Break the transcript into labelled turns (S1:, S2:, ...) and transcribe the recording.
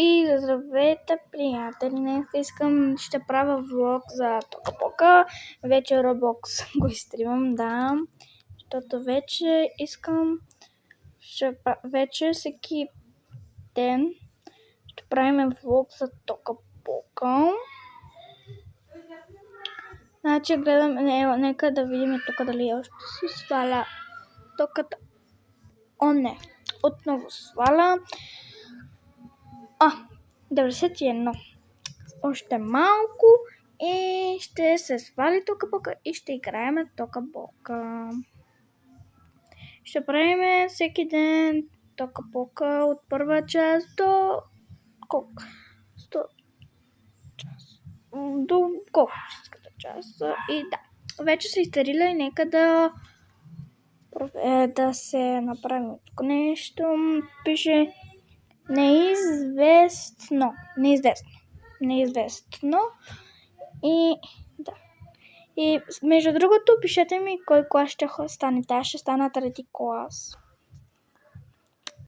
S1: И здравейте, приятели! Днес ще правя влог за Тока-Бока. Вече Roblox го изтривам, да. Защото вече искам... Вече всеки ден ще правим влог за Тока-Бока. Значи гледам... Нека да видим тук дали още си сваля токата. О, не! Отново сваля. 91. Още малко и ще се свали Тока-Бока и ще играем Тока-Бока. Ще правим всеки ден Тока-Бока от първа част до колко? До колкото част. И да, вече се изтарила и нека да се направим тук нещо. Пише неизвестно. И да. И между другото, пишете ми кой клас ще стане. Тя ще стана трети клас.